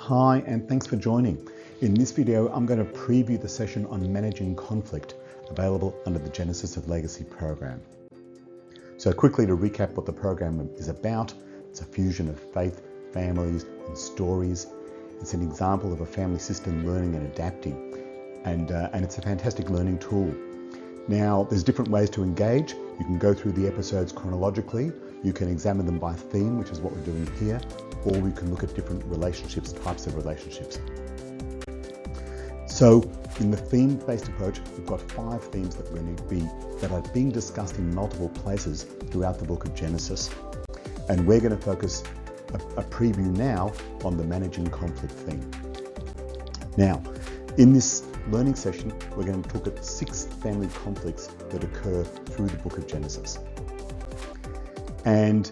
Hi, and thanks for joining. In this video, I'm going to preview the session on managing conflict available under the Genesis of Legacy program. So quickly to recap what the program is about, it's a fusion of faith, families, and stories. It's an example of a family system learning and adapting, and it's a fantastic learning tool. Now, there's different ways to engage. You can go through the episodes chronologically. You can examine them by theme, which is what we're doing here, or we can look at different relationships, types of relationships. So in the theme-based approach, we've got 5 themes that are being discussed in multiple places throughout the book of Genesis. And we're going to focus a preview now on the managing conflict theme. Now, in this learning session, we're going to look at 6 family conflicts that occur through the book of Genesis. And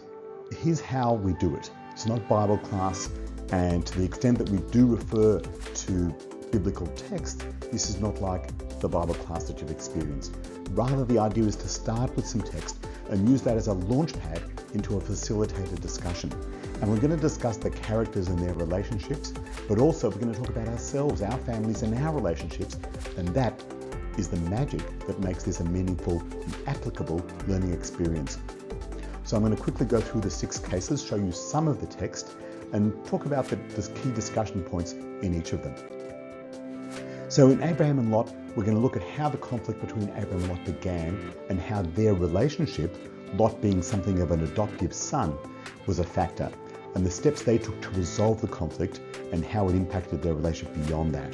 here's how we do it. It's not Bible class, and to the extent that we do refer to biblical text, this is not like the Bible class that you've experienced. Rather, the idea is to start with some text and use that as a launch pad into a facilitated discussion. And we're going to discuss the characters and their relationships, but also we're going to talk about ourselves, our families, and our relationships. And that is the magic that makes this a meaningful and applicable learning experience. So I'm going to quickly go through the 6 cases, show you some of the text, and talk about the key discussion points in each of them. So in Abraham and Lot, we're going to look at how the conflict between Abraham and Lot began and how their relationship, Lot being something of an adoptive son, was a factor, and the steps they took to resolve the conflict and how it impacted their relationship beyond that.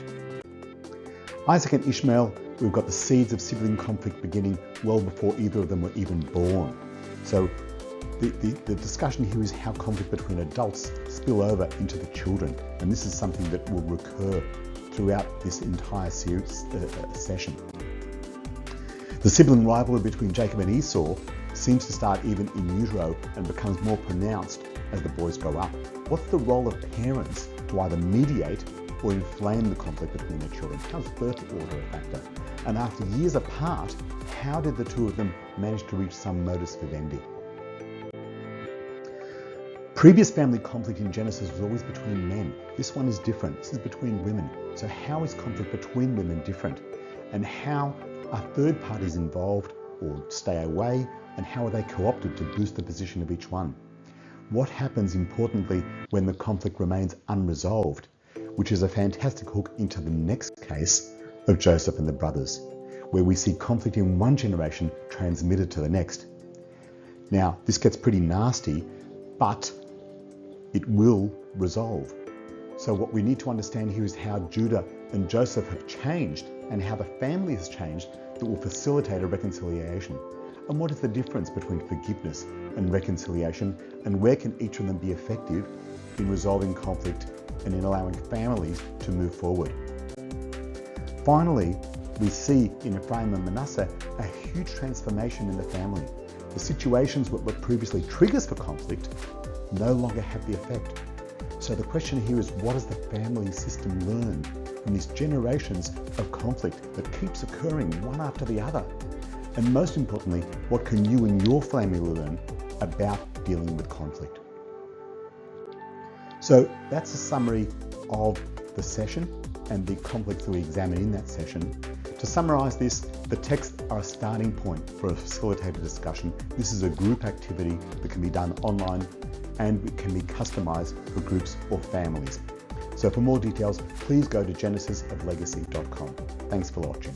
Isaac and Ishmael, we've got the seeds of sibling conflict beginning well before either of them were even born. So the discussion here is how conflict between adults spill over into the children, and this is something that will recur throughout this entire series session. The sibling rivalry between Jacob and Esau seems to start even in utero and becomes more pronounced as the boys grow up. What's the role of parents to either mediate or inflame the conflict between their children? How's birth order a factor? And after years apart, how did the two of them manage to reach some modus vivendi? Previous family conflict in Genesis was always between men. This one is different. This is between women. So how is conflict between women different? And how are third parties involved or stay away? And how are they co-opted to boost the position of each one? What happens, importantly, when the conflict remains unresolved? Which is a fantastic hook into the next case of Joseph and the brothers, where we see conflict in one generation transmitted to the next. Now, this gets pretty nasty, but it will resolve. So what we need to understand here is how Judah and Joseph have changed and how the family has changed that will facilitate a reconciliation. And what is the difference between forgiveness and reconciliation, and where can each of them be effective in resolving conflict and in allowing families to move forward? Finally, we see in Ephraim and Manasseh a huge transformation in the family. The situations that were previously triggers for conflict no longer have the effect. So the question here is, what does the family system learn from these generations of conflict that keeps occurring one after the other? And most importantly, what can you and your family learn about dealing with conflict? So that's a summary of the session and the conflicts that we examine in that session. To summarize this, the texts are a starting point for a facilitated discussion. This is a group activity that can be done online and it can be customized for groups or families. So for more details, please go to genesisoflegacy.com. Thanks for watching.